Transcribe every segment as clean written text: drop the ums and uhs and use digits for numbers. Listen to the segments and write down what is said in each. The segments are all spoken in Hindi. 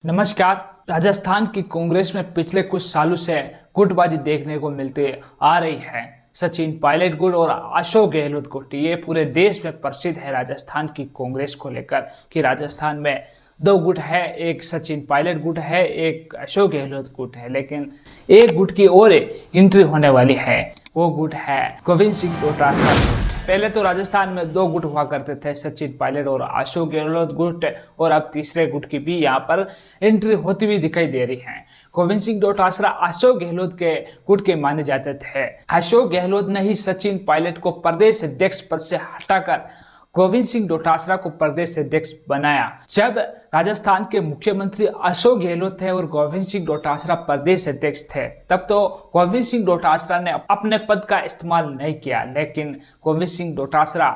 नमस्कार। राजस्थान की कांग्रेस में पिछले कुछ सालों से गुटबाजी देखने को मिलती आ रही है। सचिन पायलट गुट और अशोक गहलोत गुट ये पूरे देश में प्रसिद्ध है राजस्थान की कांग्रेस को लेकर कि राजस्थान में दो गुट है, एक सचिन पायलट गुट है, एक अशोक गहलोत गुट है। लेकिन एक गुट की और एंट्री होने वाली है, वो गुट है गोविंद सिंह डोटासरा गुट। पहले तो राजस्थान में दो गुट हुआ करते थे, सचिन पायलट और अशोक गहलोत गुट, और अब तीसरे गुट की भी यहाँ पर एंट्री होती हुई दिखाई दे रही है। गोविंद सिंह डोटासरा अशोक गहलोत के गुट के माने जाते थे। अशोक गहलोत ने ही सचिन पायलट को प्रदेश अध्यक्ष पद से हटाकर गोविंद सिंह डोटासरा को प्रदेश अध्यक्ष बनाया। जब राजस्थान के मुख्यमंत्री अशोक गहलोत थे और गोविंद सिंह डोटासरा प्रदेश अध्यक्ष थे, तब तो गोविंद सिंह डोटासरा ने अपने पद का इस्तेमाल नहीं किया। लेकिन गोविंद सिंह डोटासरा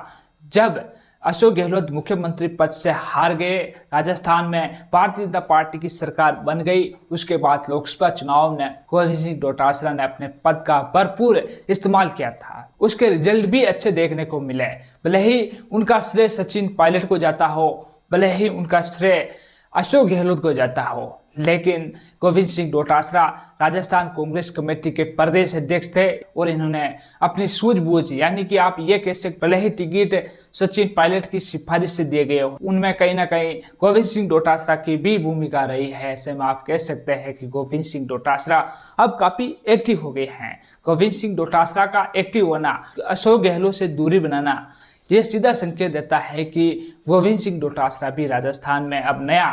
जब अशोक गहलोत मुख्यमंत्री पद से हार गए, राजस्थान में भारतीय जनता पार्टी की सरकार बन गई, उसके बाद लोकसभा चुनाव में गोविंद सिंह डोटासरा ने अपने पद का भरपूर इस्तेमाल किया था। उसके रिजल्ट भी अच्छे देखने को मिले। भले ही उनका श्रेय सचिन पायलट को जाता हो, भले ही उनका श्रेय अशोक गहलोत को जाता हो, लेकिन गोविंद सिंह डोटासरा राजस्थान कांग्रेस कमेटी के प्रदेश अध्यक्ष थे और इन्होंने अपनी सूझबूझ, यानी कि आप ये कह सकते, भले ही टिकट सचिन पायलट की सिफारिश से दिए गए हो, उनमें कहीं ना कहीं गोविंद सिंह डोटासरा की भी भूमिका रही है। ऐसे में आप कह सकते हैं कि गोविंद सिंह डोटासरा अब काफी एक्टिव हो गए हैं। गोविंद सिंह डोटासरा का एक्टिव होना, अशोक गहलोत से दूरी बनाना, ये सीधा संकेत देता है कि गोविंद सिंह डोटासरा भी राजस्थान में अब नया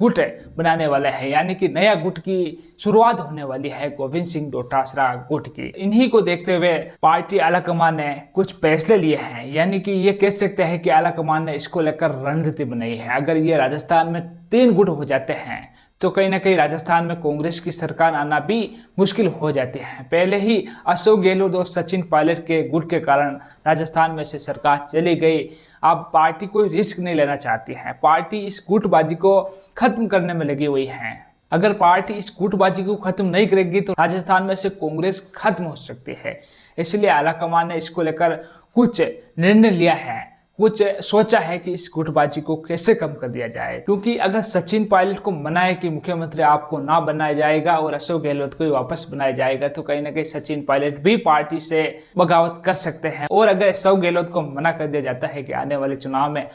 गुट बनाने वाला है, यानी कि नया गुट की शुरुआत होने वाली है गोविंद सिंह डोटासरा गुट की। इन्हीं को देखते हुए पार्टी आलाकमान ने कुछ फैसले लिए हैं, यानी कि ये कह सकते हैं कि आलाकमान ने इसको लेकर रणनीति बनाई है। अगर ये राजस्थान में 3 गुट हो जाते हैं तो कहीं ना कहीं राजस्थान में कांग्रेस की सरकार आना भी मुश्किल हो जाती है। पहले ही अशोक गहलोत और सचिन पायलट के गुट के कारण राजस्थान में से सरकार चली गई। अब पार्टी कोई रिस्क नहीं लेना चाहती है, पार्टी इस गुटबाजी को खत्म करने में लगी हुई है। अगर पार्टी इस गुटबाजी को खत्म नहीं करेगी तो राजस्थान में से कांग्रेस खत्म हो सकती है। इसलिए आलाकमान ने इसको लेकर कुछ निर्णय लिया है, कुछ सोचा है कि इस गुटबाजी को कैसे कम कर दिया जाए। क्योंकि अगर सचिन पायलट को मनाए कि मुख्यमंत्री आपको ना बनाया जाएगा और अशोक गहलोत को वापस बनाया जाएगा, तो कहीं ना कहीं सचिन पायलट भी पार्टी से बगावत कर सकते हैं। और अगर अशोक गहलोत को मना कर दिया जाता है कि आने वाले चुनाव में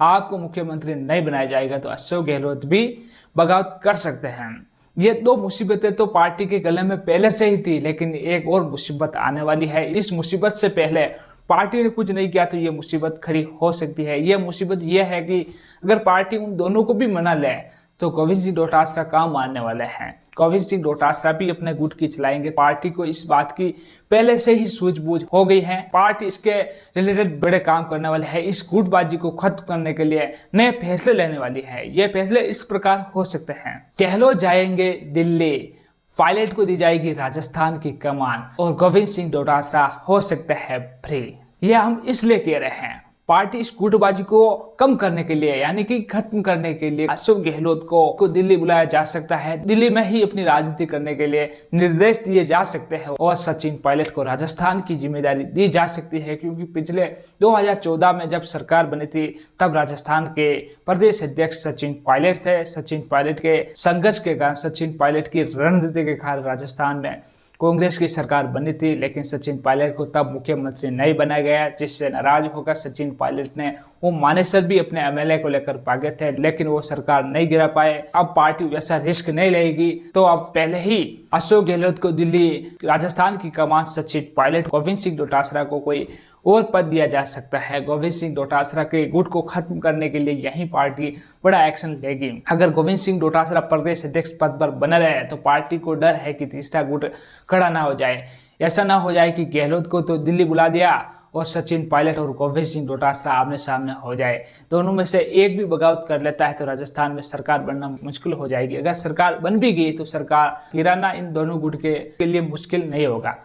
आपको मुख्यमंत्री नहीं बनाया जाएगा, तो अशोक गहलोत भी बगावत कर सकते हैं। ये 2 मुसीबतें तो पार्टी के गले में पहले से ही थी, लेकिन एक और मुसीबत आने वाली है। इस मुसीबत से पहले पार्टी ने कुछ नहीं किया तो ये मुसीबत खड़ी हो सकती है। ये मुसीबत ये है कि अगर पार्टी उन दोनों को भी मना ले तो गोविंद सिंह डोटासरा काम मानने वाले हैं। गोविंद सिंह डोटासरा भी अपने गुट की चलाएंगे। पार्टी को इस बात की पहले से ही सूझबूझ हो गई है। पार्टी इसके रिलेटेड बड़े काम करने वाले है। इस गुटबाजी को खत्म करने के लिए नए फैसले लेने वाली है। ये फैसले इस प्रकार हो सकते हैं। गहलोत जाएंगे दिल्ली, पायलट को दी जाएगी राजस्थान की कमान और गोविंद सिंह डोटासरा हो सकते हैं फ्री। ये हम इसलिए कह रहे हैं, पार्टी इस गुटबाजी को कम करने के लिए, यानी कि खत्म करने के लिए अशोक गहलोत को दिल्ली बुलाया जा सकता है। दिल्ली में ही अपनी राजनीति करने के लिए निर्देश दिए जा सकते हैं और सचिन पायलट को राजस्थान की जिम्मेदारी दी जा सकती है। क्योंकि पिछले 2014 में जब सरकार बनी थी तब राजस्थान के प्रदेश अध्यक्ष सचिन पायलट थे। सचिन पायलट के संघर्ष के कारण, सचिन पायलट की रणनीति के कारण राजस्थान में कांग्रेस की सरकार बनी थी। लेकिन सचिन पायलट को तब मुख्यमंत्री नहीं बनाया गया, जिससे नाराज होकर सचिन पायलट ने वो मानेसर भी अपने एमएलए को लेकर भागे थे, लेकिन वो सरकार नहीं गिरा पाए। अब पार्टी वैसा रिस्क नहीं लेगी, तो अब पहले ही अशोक गहलोत को दिल्ली, राजस्थान की कमान सचिन पायलट, गोविंद सिंह डोटासरा को कोई और पद दिया जा सकता है। गोविंद सिंह डोटासरा के गुट को खत्म करने के लिए यही पार्टी बड़ा एक्शन लेगी। अगर गोविंद सिंह डोटासरा प्रदेश अध्यक्ष पद पर बने रहे तो पार्टी को डर है कि तीसरा गुट खड़ा ना हो जाए। ऐसा ना हो जाए कि गहलोत को तो दिल्ली बुला दिया और सचिन पायलट और गोविंद सिंह डोटासरा आमने सामने हो जाए, दोनों में से एक भी बगावत कर लेता है तो राजस्थान में सरकार बनना मुश्किल हो जाएगी। अगर सरकार बन भी गई तो सरकार गिराना इन दोनों गुट के लिए मुश्किल नहीं होगा।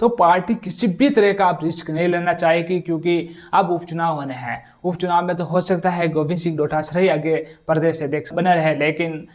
तो पार्टी किसी भी तरह का आप रिस्क नहीं लेना चाहेगी, क्योंकि अब उपचुनाव होने हैं। उपचुनाव में तो हो सकता है गोविंद सिंह डोटासरा ही आगे प्रदेश अध्यक्ष बने रहे, लेकिन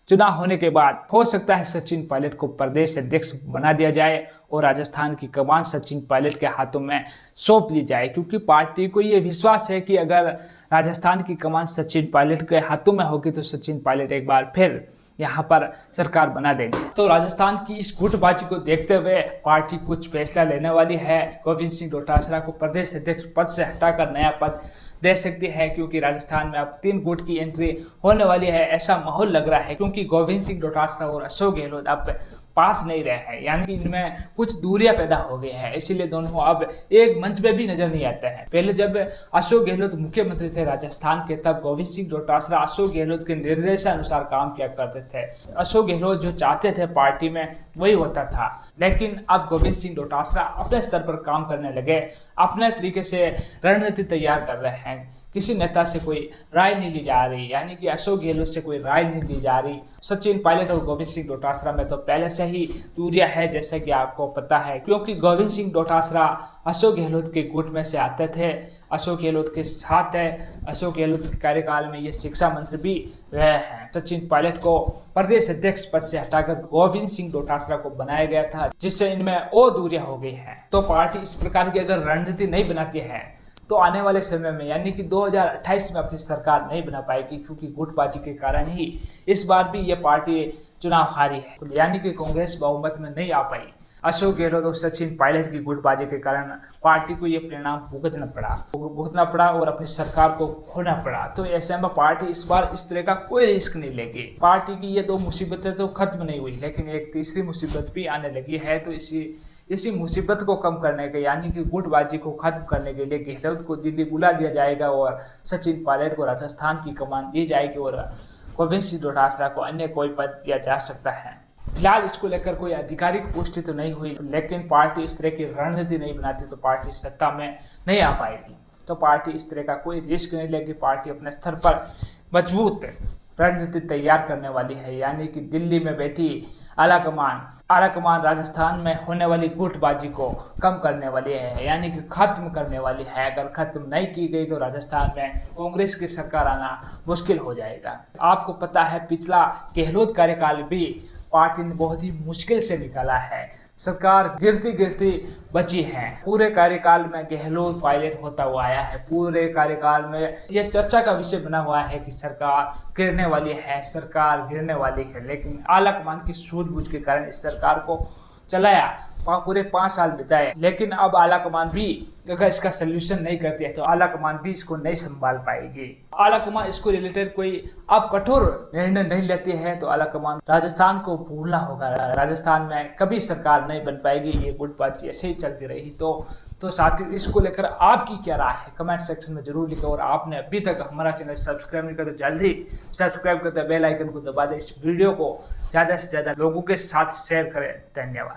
चुनाव होने के बाद हो सकता है सचिन पायलट को प्रदेश अध्यक्ष बना दिया जाए और राजस्थान की कमान सचिन पायलट के हाथों में सौंप दी जाए। क्योंकि पार्टी को ये विश्वास है कि अगर राजस्थान की कमान सचिन पायलट के हाथों में होगी तो सचिन पायलट एक बार फिर यहाँ पर सरकार बना देंगे। तो राजस्थान की इस गुटबाजी को देखते हुए पार्टी कुछ फैसला लेने वाली है। गोविंद सिंह डोटासरा को प्रदेश अध्यक्ष पद से हटाकर नया पद दे सकती है, क्योंकि राजस्थान में अब 3 गुट की एंट्री होने वाली है, ऐसा माहौल लग रहा है। क्योंकि गोविंद सिंह डोटासरा और अशोक गहलोत अब पास नहीं रहे हैं, यानी कि इनमें कुछ दूरियां पैदा हो गई हैं, इसीलिए दोनों अब एक मंच पे भी नजर नहीं आते हैं। पहले जब अशोक गहलोत मुख्यमंत्री थे राजस्थान के, तब गोविंद सिंह डोटासरा अशोक गहलोत के निर्देशानुसार काम किया करते थे। अशोक गहलोत जो चाहते थे पार्टी में वही होता था, लेकिन अब गोविंद सिंह डोटासरा अपने स्तर पर काम करने लगे, अपने तरीके से रणनीति तैयार कर रहे हैं। किसी नेता से कोई राय नहीं ली जा रही, यानी कि अशोक गहलोत से कोई राय नहीं ली जा रही। सचिन पायलट और गोविंद सिंह डोटासरा में तो पहले से ही दूरियां है, जैसे कि आपको पता है, क्योंकि गोविंद सिंह डोटासरा अशोक गहलोत के गुट में से आते थे, अशोक गहलोत के साथ है। अशोक गहलोत के कार्यकाल में ये शिक्षा मंत्री भी रहे हैं। सचिन पायलट को प्रदेश अध्यक्ष पद से हटाकर गोविंद सिंह डोटासरा को बनाया गया था, जिससे इनमें और दूरियां हो गई हैं। तो पार्टी इस प्रकार की अगर रणनीति नहीं बनाती है तो आने वाले समय में, यानी कि 2028 में अपनी सरकार नहीं बना पाएगी, क्योंकि गुटबाजी के कारण ही इस बार भी ये पार्टी चुनाव हारी है, यानी कि कांग्रेस बहुमत में नहीं आ पाई। अशोक गहलोत और सचिन पायलट की गुटबाजी के कारण पार्टी को ये परिणाम भुगतना पड़ा और अपनी सरकार को खोना पड़ा। तो ऐसे में पार्टी इस बार इस तरह का कोई रिस्क नहीं लेगी। पार्टी की ये 2 मुसीबतें तो खत्म नहीं हुई, लेकिन एक तीसरी मुसीबत भी आने लगी है। तो इसी मुसीबत को कम करने के, यानी कि गुटबाजी को खत्म करने के लिए गहलोत को दिल्ली बुला दिया जाएगा और सचिन पायलट को राजस्थान की कमान दी जाएगी और गोविंद सिंह डोटासरा को अन्य कोई पद दिया जा सकता है। फिलहाल इसको लेकर कोई आधिकारिक पुष्टि तो नहीं हुई, लेकिन पार्टी इस तरह की रणनीति नहीं बनाती तो पार्टी सत्ता में नहीं आ पाएगी। तो पार्टी इस तरह का कोई रिस्क नहीं लेगी। पार्टी अपने स्तर पर मजबूत रणनीति तैयार करने वाली है, यानी कि दिल्ली में बैठी आला कमान राजस्थान में होने वाली गुटबाजी को कम करने वाली है, यानी कि खत्म करने वाली है। अगर खत्म नहीं की गई तो राजस्थान में कांग्रेस की सरकार आना मुश्किल हो जाएगा। आपको पता है पिछला गहलोत कार्यकाल भी पार्टी ने बहुत ही मुश्किल से निकाला है, सरकार गिरती बची है। पूरे कार्यकाल में गहलोत पायलट होता हुआ आया है। पूरे कार्यकाल में यह चर्चा का विषय बना हुआ है कि सरकार गिरने वाली है, लेकिन आला कमान की सूझबूझ के कारण इस सरकार को चलाया, पूरे 5 साल बिताए। लेकिन अब आला कमान भी अगर इसका सोल्यूशन नहीं करती है तो आला कमान भी इसको नहीं संभाल पाएगी। आला कमान इसको रिलेटेड कोई अब कठोर निर्णय नहीं लेती है तो आला कमान राजस्थान को भूलना होगा। राजस्थान में कभी सरकार नहीं बन पाएगी, ये गुटबाजी ऐसे ही चलती रही। तो साथियों, इसको लेकर आपकी क्या राय है कमेंट सेक्शन में जरूर लिखो। और आपने अभी तक हमारा चैनल सब्सक्राइब नहीं किया तो जल्दी सब्सक्राइब करते बेल आइकन को दबा दें। इस वीडियो को ज़्यादा से ज़्यादा लोगों के साथ शेयर करें। धन्यवाद।